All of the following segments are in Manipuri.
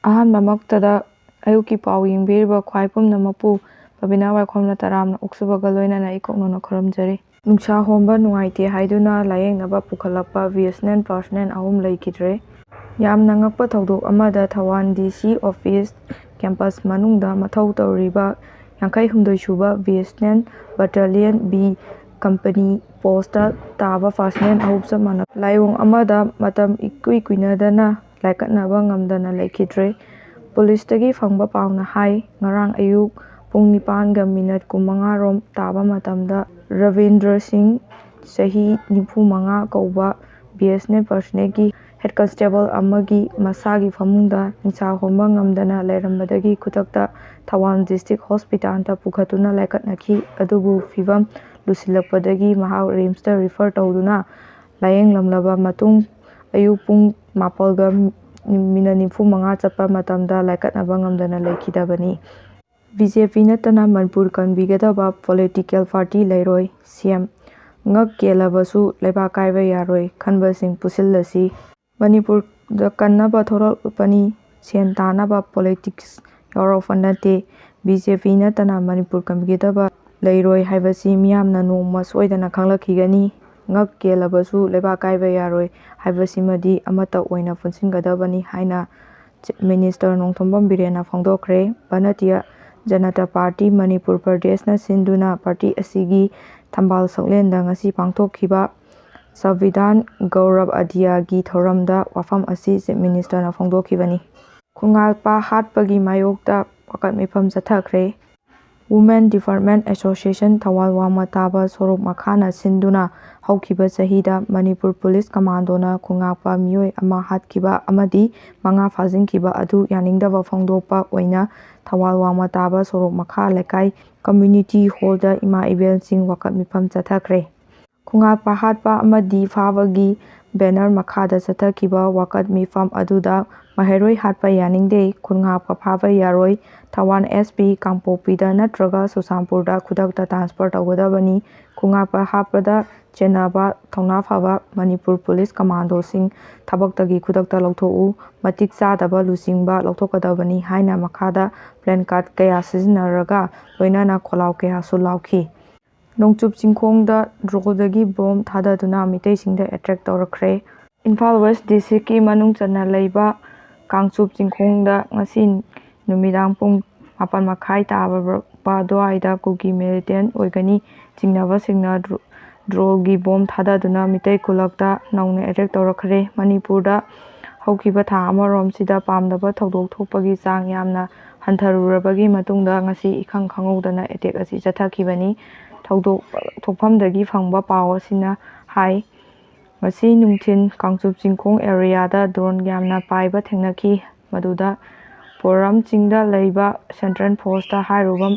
ꯑꯍꯥꯟꯕꯃꯛꯇꯗ ꯑꯌꯨꯛꯀꯤ ꯄꯥꯎ ꯌꯦꯡꯕꯤꯔꯤꯕ ꯈ꯭ꯋꯥꯏ ꯄꯨꯝꯅꯃꯛꯄꯨ ꯄꯕꯤꯅꯥ ꯋꯥꯏꯈꯣꯝꯅ ꯇꯔꯥꯝꯅ ꯑꯣꯛꯆꯕꯒ ꯂꯣꯏꯅꯅ ꯏꯀꯣꯛꯅꯅ ꯈꯨꯔꯨꯝꯖꯔꯤ꯫ ꯅꯨꯡꯁꯥ ꯍꯣꯟꯕ ꯅꯨꯡꯉꯥꯏꯇꯦ ꯍꯥꯏꯗꯨꯅ ꯂꯥꯌꯦꯡꯅꯕ ꯄꯨꯈꯠꯂꯛꯄ BSNL ꯄꯥꯔꯁꯣꯅꯦꯜ 6 ꯂꯩꯈꯤꯗ꯭ꯔꯦ꯫ ꯌꯥꯝꯅ ꯉꯛꯄ ꯊꯧꯗꯣꯛ ꯑꯃꯗ ꯊꯧꯕꯥꯜ ꯗꯤ.ꯁꯤ. ꯑꯣꯐꯤꯁ ꯀꯦꯝꯄꯁ ꯃꯅꯨꯡꯗ ꯃꯊꯧ ꯇꯧꯔꯤꯕ 52 ꯁꯨꯕ BSNL battalion B company post ꯇꯥꯕ ꯄꯥꯔꯁꯣꯅꯦꯜ 6 ꯆꯞ ꯃꯥꯟꯅꯕ ꯂꯥꯏꯑꯣꯡ ꯑꯃꯗ ꯃꯇꯝ ꯏꯀꯨꯏ ꯀꯨꯏꯅꯗꯅ ꯂꯥꯏꯀꯠꯅꯕ ꯉꯝꯗꯅ ꯂꯩꯈꯤꯗ꯭ꯔꯦ꯫ ꯄꯨꯂꯤꯁꯇꯒꯤ ꯐꯪꯕ ꯄꯥꯎꯅ ꯍꯥꯏ ꯉꯔꯥꯡ ꯑꯌꯨꯛ ꯄꯨꯡ 9:15 ꯔꯣꯝ ꯇꯥꯕ ꯃꯇꯝꯗ ꯔꯕꯤꯟꯗ꯭ꯔ ꯁꯤꯡ ꯆꯍꯤ 95 ꯀꯧꯕ BSNL ꯄꯔꯁꯣꯅꯦꯜꯒꯤ ꯍꯦꯗ ꯀꯟꯁꯇꯦꯕꯜ ꯑꯃꯒꯤ ꯃꯁꯥꯒꯤ ꯐꯃꯨꯡꯗ ꯅꯤꯡꯁꯥ ꯍꯣꯟꯕ ꯉꯝꯗꯅ ꯂꯩꯔꯝꯕꯗꯒꯤ ꯈꯨꯗꯛꯇ ꯊꯧꯕꯥꯜ ꯗꯤꯁꯇ꯭ꯔꯤꯛ ꯍꯣꯁꯄꯤꯇꯥꯜꯗ ꯄꯨꯈꯠꯇꯨꯅ ꯂꯥꯏꯀꯠꯅꯈꯤ꯫ ꯑꯗꯨꯕꯨ ꯐꯤꯚꯝ ꯂꯨꯁꯤꯜꯂꯛꯄꯗꯒꯤ ꯃꯍꯥꯛ ꯔꯤꯝꯁꯇ ꯔꯤꯐꯔ ꯇꯧꯗꯨꯅ ꯂꯥꯌꯦꯡꯂꯝꯂꯕ ꯃꯇꯨꯡ ꯑꯌꯨꯛ ꯄꯨꯡ 7:95 ꯆꯠꯄ ꯃꯇꯝꯗ ꯂꯥꯏꯀꯠꯅꯕ ꯉꯝꯗꯅ ꯂꯩꯈꯤꯗꯕꯅꯤ꯫ ꯕꯤ.ꯖꯦ.ꯄꯤ. ꯅꯠꯇꯅ ꯃꯅꯤꯄꯨꯔ ꯀꯟꯕꯤꯒꯗꯕ ꯄꯣꯂꯤꯇꯤꯀꯦꯜ ꯄꯥꯔꯇꯤ ꯂꯩꯔꯣꯏ꯫ ꯁꯤ.ꯑꯦꯝ. ꯉꯛ ꯀꯦꯜꯂꯕꯁꯨ ꯂꯩꯕꯥꯛ ꯀꯥꯏꯕ ꯌꯥꯔꯣꯏ ꯈꯟꯕꯁꯤꯡ ꯄꯨꯟꯁꯤꯜꯂꯁꯤ꯫ ꯃꯅꯤꯄꯨꯔꯗ ꯀꯟꯅꯕ ꯊꯣꯔꯛꯄꯅꯤ, ꯁꯦꯟ ꯇꯥꯟꯅꯕ ꯄꯣꯂꯤꯇꯤꯛꯁ ꯌꯥꯎꯔꯛꯄ ꯅꯠꯇꯦ꯫ ꯕꯤ.ꯖꯦ.ꯄꯤ. ꯅꯠꯇꯅ ꯃꯅꯤꯄꯨꯔ ꯀꯟꯕꯤꯒꯗꯕ ꯂꯩꯔꯣꯏ ꯍꯥꯏꯕꯁꯤ ꯃꯤꯌꯥꯝꯅ ꯅꯣꯡꯃ ꯁꯣꯏꯗꯅ ꯈꯪꯂꯛꯈꯤꯒꯅꯤ꯫ ꯉꯛ ꯀꯦꯜꯂꯕꯁꯨ ꯂꯩꯕꯥꯛ ꯀꯥꯏꯕ ꯌꯥꯔꯣꯏ ꯍꯥꯏꯕꯁꯤꯃꯗꯤ ꯑꯃꯠꯇ ꯑꯣꯏꯅ ꯄꯨꯟꯁꯤꯟꯒꯗꯕꯅꯤ ꯍꯥꯏꯅ ꯆꯤꯞ ꯃꯤꯅꯤꯁꯇꯔ ꯅꯣꯡꯊꯣꯝꯕꯝ ꯕꯤꯔꯦꯟꯅ ꯐꯣꯡꯗꯣꯛꯈ꯭ꯔꯦ꯫ ꯚꯥꯔꯇꯤꯌꯥ ꯖꯅꯇꯥ ꯄꯥꯔꯇꯤ ꯃꯅꯤꯄꯨꯔ ꯄ꯭ꯔꯗꯦꯁꯅ ꯁꯤꯟꯗꯨꯅ ꯄꯥꯔꯇꯤ ꯑꯁꯤꯒꯤ ꯊꯝꯕꯥꯜ ꯁꯛꯂꯦꯟꯗ ꯉꯁꯤ ꯄꯥꯡꯊꯣꯛꯈꯤꯕ ꯁꯪꯕꯤꯙꯥꯟ ꯒꯧꯔꯕ ꯑꯙꯤꯌꯥꯒꯤ ꯊꯧꯔꯝꯗ ꯋꯥꯐꯝ ꯑꯁꯤ ꯆꯤꯞ ꯃꯤꯅꯤꯁꯇꯔꯅ ꯐꯣꯡꯗꯣꯛꯈꯤꯕꯅꯤ꯫ ꯈꯣꯡꯒꯥꯜꯄꯥ ꯍꯥꯠꯄꯒꯤ ꯃꯥꯌꯣꯛꯇ ꯋꯥꯀꯠ ꯃꯤꯐꯝ ꯆꯠꯊꯈ꯭ꯔꯦ꯫ ꯋꯨꯃꯦꯟ ꯗꯤꯚꯦꯂꯞꯃꯦꯟꯠ ꯑꯦꯁꯣꯁꯤꯌꯦꯁꯟ ꯊꯧꯕꯥꯜ ꯋꯥꯡꯃ ꯇꯥꯕ ꯁꯣꯔꯣꯛ ꯃꯈꯥꯅ ꯁꯤꯟꯗꯨꯅ ꯍꯧꯈꯤꯕ ꯆꯍꯤꯗ ꯃꯅꯤꯄꯨꯔ ꯄꯨꯂꯤꯁ ꯀꯝꯃꯥꯟꯗꯣꯅ ꯈꯣꯡꯒꯥꯜꯄꯥ ꯃꯤꯑꯣꯏ ꯑꯃ ꯍꯥꯠꯈꯤꯕ ꯑꯃꯗꯤ 5 ꯐꯥꯖꯤꯟꯈꯤꯕ ꯑꯗꯨ ꯌꯥꯅꯤꯡꯗꯕ ꯐꯣꯡꯗꯣꯛꯄ ꯑꯣꯏꯅ ꯊꯧꯕꯥꯜ ꯋꯥꯡꯃ ꯇꯥꯕ ꯁꯣꯔꯣꯛ ꯃꯈꯥ ꯂꯩꯀꯥꯏ ꯀꯝꯃ꯭ꯌꯨꯅꯤꯇꯤ ꯍꯣꯜꯗ ꯏꯃꯥ ꯏꯕꯦꯜꯁꯤꯡ ꯋꯥꯀꯠ ꯃꯤꯐꯝ ꯆꯠꯊꯈ꯭ꯔꯦ꯫ ꯈꯣꯡꯒꯥꯜꯄꯥ ꯍꯥꯠꯄ ꯑꯃꯗꯤ ꯐꯥꯕꯒꯤ ꯕꯦꯅꯔ ꯃꯈꯥꯗ ꯆꯠꯊꯈꯤꯕ ꯋꯥꯀꯠ ꯃꯤꯐꯝ ꯑꯗꯨꯗ ꯃꯍꯩꯔꯣꯏ ꯍꯥꯠꯄ ꯌꯥꯅꯤꯡꯗꯦ, ꯈꯣꯡꯒꯥꯜꯄꯥ ꯐꯥꯕ ꯌꯥꯔꯣꯏ, ꯊꯧꯕꯥꯜ ꯑꯦꯁ.ꯄꯤ. ꯀꯥꯡꯄꯣꯛꯄꯤꯗ ꯅꯠꯇ꯭ꯔꯒ ꯆꯨꯔꯆꯥꯟꯄꯨꯔꯗ ꯈꯨꯗꯛꯇ ꯇ꯭ꯔꯥꯟꯁꯐꯔ ꯇꯧꯒꯗꯕꯅꯤ꯫ ꯈꯣꯡꯒꯥꯜꯄꯥ ꯍꯥꯠꯄꯗ ꯆꯦꯟꯅꯕ ꯊꯧꯅꯥ ꯐꯕ ꯃꯅꯤꯄꯨꯔ ꯄꯨꯂꯤꯁ ꯀꯝꯃꯥꯟꯗꯣꯁꯤꯡ ꯊꯕꯛꯇꯒꯤ ꯈꯨꯗꯛꯇ ꯂꯧꯊꯣꯛꯎ, ꯃꯇꯤꯛ ꯆꯥꯗꯕ ꯂꯨꯆꯤꯡꯕ ꯂꯧꯊꯣꯛꯀꯗꯕꯅꯤ ꯍꯥꯏꯅ ꯃꯈꯥꯗ ꯄ꯭ꯂꯦꯀꯥꯔꯗ ꯀꯌꯥ ꯁꯤꯖꯤꯟꯅꯔꯒ ꯂꯣꯏꯅꯅ ꯈꯣꯜꯂꯥꯎ ꯀꯌꯥꯁꯨ ꯂꯥꯎꯈꯤ꯫ ꯅꯣꯡꯆꯨꯞ ꯆꯤꯡꯈꯣꯡꯗ ꯗ꯭ꯔꯣꯟꯗꯒꯤ ꯕꯣꯝ ꯊꯥꯗꯗꯨꯅ ꯃꯤꯇꯩꯁꯤꯡꯗ ꯑꯦꯇꯦꯛ ꯇꯧꯔꯛꯈ꯭ꯔꯦ꯫ ꯏꯝꯐꯥꯜ ꯋꯦꯁ ꯗꯤꯁꯇ꯭ꯔꯤꯛꯀꯤ ꯃꯅꯨꯡ ꯆꯟꯅ ꯂꯩꯕ ꯀꯥꯡꯆꯨꯞ ꯆꯤꯡꯈꯣꯡꯗ ꯉꯁꯤ ꯅꯨꯃꯤꯗꯥꯡ ꯄꯨꯡ 7:30 ꯇꯥꯕ ꯑꯗꯨꯋꯥꯏꯗ ꯀꯨꯀꯤ ꯃꯤꯂꯤꯇꯦꯟꯠ ꯑꯣꯏꯒꯅꯤ ꯆꯤꯡꯅꯕꯁꯤꯡꯅ ꯗ꯭ꯔꯣꯟꯒꯤ ꯕꯣꯝ ꯊꯥꯗꯗꯨꯅ ꯃꯤꯇꯩ ꯈꯨꯜꯂꯛꯇ ꯅꯧꯅ ꯑꯦꯇꯦꯛ ꯇꯧꯔꯛꯈ꯭ꯔꯦ꯫ ꯃꯅꯤꯄꯨꯔꯗ ꯍꯧꯈꯤꯕ ꯊꯥ ꯑꯃꯔꯣꯝꯁꯤꯗ ꯄꯥꯝꯗꯕ ꯊꯧꯗꯣꯛ ꯊꯣꯛꯄꯒꯤ ꯆꯥꯡ ꯌꯥꯝꯅ ꯍꯟꯊꯔꯨꯔꯕꯒꯤ ꯃꯇꯨꯡꯗ ꯉꯁꯤ ꯏꯈꯪ ꯈꯪꯍꯧꯗꯅ ꯑꯦꯇꯦꯛ ꯑꯁꯤ ꯆꯠꯊꯈꯤꯕꯅꯤ꯫ ꯊꯧꯗꯣꯛ ꯊꯣꯛꯐꯝꯗꯒꯤ ꯐꯪꯕ ꯄꯥꯎ ꯑꯁꯤꯅ ꯍꯥꯏ ꯉꯁꯤ ꯅꯨꯡꯊꯤꯜ ꯀꯥꯡꯆꯨꯞ ꯆꯤꯡꯈꯣꯡ ꯑꯦꯔꯤꯌꯥꯗ ꯗ꯭ꯔꯣꯟ ꯌꯥꯝꯅ ꯄꯥꯏꯕ ꯊꯦꯡꯅꯈꯤ, ꯃꯗꯨꯗ ꯄꯣꯔꯝ ꯆꯤꯡꯗ ꯂꯩꯕ ꯁꯦꯟꯇ꯭ꯔꯦꯜ ꯐꯣꯔꯁꯇ ꯍꯥꯏꯔꯨꯕ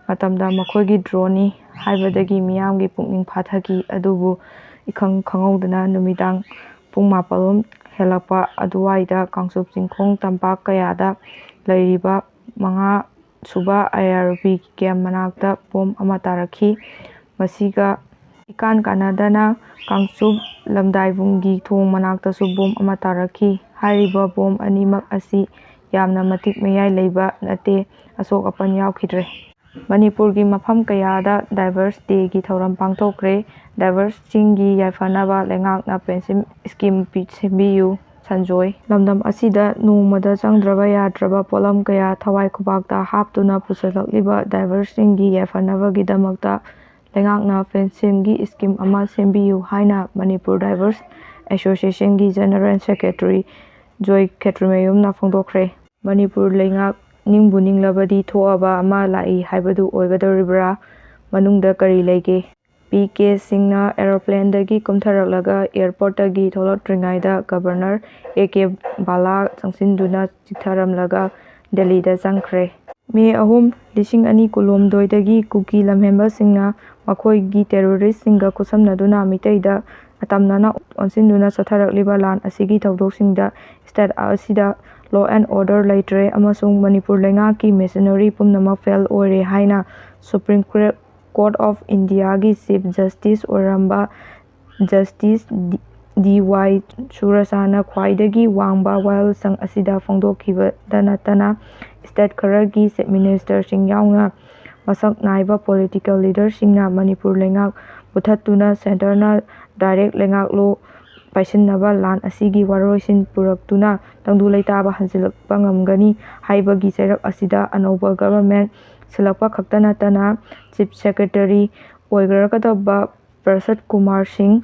ꯃꯇꯝꯗ ꯃꯈꯣꯏꯒꯤ ꯗ꯭ꯔꯣꯟꯅꯤ ꯍꯥꯏꯕꯗꯒꯤ ꯃꯤꯌꯥꯝꯒꯤ ꯄꯨꯛꯅꯤꯡ ꯐꯥꯊꯈꯤ꯫ ꯑꯗꯨꯕꯨ ꯏꯈꯪ ꯈꯪꯍꯧꯗꯅ ꯅꯨꯃꯤꯗꯥꯡ ꯄꯨꯡ 7 ꯍꯦꯜꯂꯛꯄ ꯑꯗꯨꯋꯥꯏꯗ ꯀꯥꯡꯆꯨꯞ ꯆꯤꯡꯈꯣꯡ ꯇꯝꯄꯥꯛ ꯀꯌꯥꯗ ꯂꯩꯔꯤꯕ 5 ꯁꯨꯕ IRB ꯀꯦꯝꯞ ꯃꯅꯥꯛꯇ ꯕꯣꯝ ꯑꯃ ꯇꯥꯔꯛꯈꯤ꯫ ꯃꯁꯤꯒ ꯏꯀꯥꯟ ꯀꯥꯟꯅꯗꯅ ꯀꯥꯡꯆꯨꯞ ꯂꯝꯗꯥꯏꯕꯨꯡꯒꯤ ꯊꯣꯡ ꯃꯅꯥꯛꯇꯁꯨ ꯕꯣꯝ ꯑꯃ ꯇꯥꯔꯛꯈꯤ꯫ ꯍꯥꯏꯔꯤꯕ ꯕꯣꯝ ꯑꯅꯤꯃꯛ ꯑꯁꯤ ꯌꯥꯝꯅ ꯃꯇꯤꯛ ꯃꯌꯥꯏ ꯂꯩꯕ ꯅꯠꯇꯦ, ꯑꯁꯣꯛ ꯑꯄꯟ ꯌꯥꯎꯈꯤꯗ꯭ꯔꯦ꯫ ꯃꯅꯤꯄꯨꯔꯒꯤ ꯃꯐꯝ ꯀꯌꯥꯗ ꯗꯥꯏꯚꯔꯁ ꯗꯦꯒꯤ ꯊꯧꯔꯝ ꯄꯥꯡꯊꯣꯛꯈ꯭ꯔꯦ꯫ ꯗꯥꯏꯚꯔꯁꯁꯤꯡꯒꯤ ꯌꯥꯏꯐꯅꯕ ꯂꯩꯉꯥꯛꯅ ꯄꯦꯟꯁꯤꯟ ꯁ꯭ꯀꯤꯝ ꯁꯦꯝꯕꯤꯌꯨ꯫ ꯁꯟꯖꯣꯏ ꯂꯝꯗꯝ ꯑꯁꯤꯗ ꯅꯣꯡꯃꯗ ꯆꯪꯗ꯭ꯔꯕ ꯌꯥꯗ꯭ꯔꯕ ꯄꯣꯠꯂꯝ ꯀꯌꯥ ꯊꯋꯥꯏ ꯈꯨꯕꯥꯛꯇ ꯍꯥꯞꯇꯨꯅ ꯄꯨꯁꯤꯜꯂꯛꯂꯤꯕ ꯗꯥꯏꯚꯔꯁꯁꯤꯡꯒꯤ ꯌꯥꯏꯐꯅꯕꯒꯤꯗꯃꯛꯇ ꯂꯩꯉꯥꯛꯅ ꯄꯦꯟꯁꯤꯟꯒꯤ ꯁ꯭ꯀꯤꯝ ꯑꯃ ꯁꯦꯝꯕꯤꯌꯨ ꯍꯥꯏꯅ ꯃꯅꯤꯄꯨꯔ ꯗꯥꯏꯚꯔꯁ ꯑꯦꯁꯣꯁꯤꯌꯦꯁꯟꯒꯤ ꯖꯦꯅꯔꯦꯜ ꯁꯦꯀ꯭ꯔꯦꯇꯔꯤ ꯖꯣꯏ ꯈꯦꯇ꯭ꯔꯤꯃꯌꯨꯝꯅ ꯐꯣꯡꯗꯣꯛꯈ꯭ꯔꯦ꯫ ꯃꯅꯤꯄꯨꯔ ꯂꯩꯉꯥꯛ ꯅꯤꯡꯕꯨ ꯅꯤꯡꯂꯕꯗꯤ ꯊꯣꯛꯑꯕ ꯑꯃ ꯂꯥꯛꯏ ꯍꯥꯏꯕꯗꯨ ꯑꯣꯏꯒꯗꯧꯔꯤꯕ꯭ꯔꯥ? ꯃꯅꯨꯡꯗ ꯀꯔꯤ ꯂꯩꯒꯦ? ꯄꯤ.ꯀꯦ. ꯁꯤꯡꯅ ꯑꯦꯔꯣꯄ꯭ꯂꯦꯟꯗꯒꯤ ꯀꯨꯝꯊꯔꯛꯂꯒ ꯑꯦꯌꯔꯄꯣꯔꯠꯇꯒꯤ ꯊꯣꯛꯂꯛꯇ꯭ꯔꯤꯉꯩꯗ ꯒꯕꯔꯅꯔ A.K. ꯕꯥꯂꯥ ꯆꯪꯁꯤꯟꯗꯨꯅ ꯆꯤꯠꯊꯔꯝꯂꯒ ꯗꯦꯜꯂꯤꯗ ꯆꯪꯈ꯭ꯔꯦ꯫ ꯃꯦ 3, 2019ꯗꯒꯤ ꯀꯨꯀꯤ ꯂꯝꯍꯦꯟꯕꯁꯤꯡꯅ ꯃꯈꯣꯏꯒꯤ ꯇꯦꯔꯣꯔꯤꯁꯠꯁꯤꯡꯒ ꯈꯨꯠꯁꯝꯅꯗꯨꯅ ꯃꯤꯇꯩꯗ ꯑꯇꯝꯅꯅ ꯑꯣꯟꯁꯤꯟꯗꯨꯅ ꯆꯠꯊꯔꯛꯂꯤꯕ ꯂꯥꯟ ꯑꯁꯤꯒꯤ ꯊꯧꯗꯣꯛꯁꯤꯡꯗ ꯁ꯭ꯇꯦꯠ ꯑꯁꯤꯗ ꯂꯣ ꯑꯦꯟꯗ ꯑꯣꯔꯗꯔ ꯂꯩꯇ꯭ꯔꯦ ꯑꯃꯁꯨꯡ ꯃꯅꯤꯄꯨꯔ ꯂꯩꯉꯥꯛꯀꯤ ꯃꯦꯁꯤꯅꯔꯤ ꯄꯨꯝꯅꯃꯛ ꯐꯦꯜ ꯑꯣꯏꯔꯦ ꯍꯥꯏꯅ ꯁꯨꯄ꯭ꯔꯤꯝ ꯀꯣꯔꯠ ꯑꯣꯐ ꯏꯟꯗꯤꯌꯥꯒꯤ ꯆꯤꯐ ꯖꯁꯇꯤꯁ ꯑꯣꯏꯔꯝꯕ ꯖꯁꯇꯤꯁ ꯗꯤ.ꯋꯥꯏ. ꯁꯨꯔꯆꯥꯅ ꯈ꯭ꯋꯥꯏꯗꯒꯤ ꯋꯥꯡꯕ ꯋꯥꯌꯦꯜꯁꯪ ꯑꯁꯤꯗ ꯐꯣꯡꯗꯣꯛꯈꯤꯕꯇ ꯅꯠꯇꯅ ꯁ꯭ꯇꯦꯠ ꯈꯔꯒꯤ ꯆꯤꯐ ꯃꯤꯅꯤꯁꯇꯔꯁꯤꯡ ꯌꯥꯎꯅ ꯃꯁꯛ ꯅꯥꯏꯕ ꯄꯣꯂꯤꯇꯤꯀꯦꯜ ꯂꯤꯗꯔꯁꯤꯡꯅ ꯃꯅꯤꯄꯨꯔ ꯂꯩꯉꯥꯛ ꯃꯨꯠꯊꯠꯇꯨꯅ ꯁꯦꯟꯇꯔꯅ ꯗꯥꯏꯔꯦꯛ ꯂꯩꯉꯥꯛꯂꯣ ꯄꯥꯏꯁꯤꯟꯅꯕ ꯂꯥꯟ ꯑꯁꯤꯒꯤ ꯋꯥꯔꯣꯏꯁꯤꯟ ꯄꯨꯔꯛꯇꯨꯅ ꯇꯪꯗꯨ ꯂꯩꯇꯥꯕ ꯍꯟꯖꯤꯜꯂꯛꯄ ꯉꯝꯒꯅꯤ ꯍꯥꯏꯕꯒꯤ ꯆꯩꯔꯛ ꯑꯁꯤꯗ ꯑꯅꯧꯕ ꯒꯚꯔꯟꯃꯦꯟꯠ ꯁꯤꯜꯂꯛꯄ ꯈꯛꯇ ꯅꯠꯇꯅ ꯆꯤꯐ ꯁꯦꯀ꯭ꯔꯦꯇꯔꯤ ꯑꯣꯏꯒꯗꯕ ꯄ꯭ꯔꯁꯥꯗ ꯀꯨꯃꯥꯔ ꯁꯤꯡ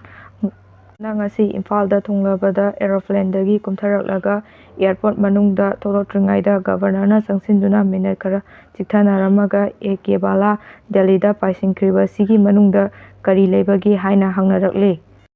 ꯅ ꯉꯁꯤ ꯏꯝꯐꯥꯜꯗ ꯊꯨꯡꯂꯕꯗ ꯑꯦꯔꯣꯄ꯭ꯂꯦꯟꯗꯒꯤ ꯀꯨꯝꯊꯔꯛꯂꯒ ꯑꯦꯌꯔꯄꯣꯔꯠ ꯃꯅꯨꯡꯗ ꯊꯣꯛꯂꯛꯇ꯭ꯔꯤꯉꯩꯗ ꯒꯚꯔꯅꯔꯅ ꯆꯪꯁꯤꯟꯗꯨꯅ ꯃꯤꯅꯤꯠ ꯈꯔ ꯆꯤꯠꯊꯅꯔꯝꯃꯒ ꯑꯦ.ꯀꯦ. ꯕꯥꯂꯥ ꯗꯦꯜꯂꯤꯗ ꯄꯥꯏꯁꯤꯟꯈ꯭ꯔꯤꯕꯁꯤꯒꯤ ꯃꯅꯨꯡꯗ ꯀꯔꯤ ꯂꯩꯕꯒꯦ ꯍꯥꯏꯅ ꯍꯪꯅꯔꯛꯂꯦ꯫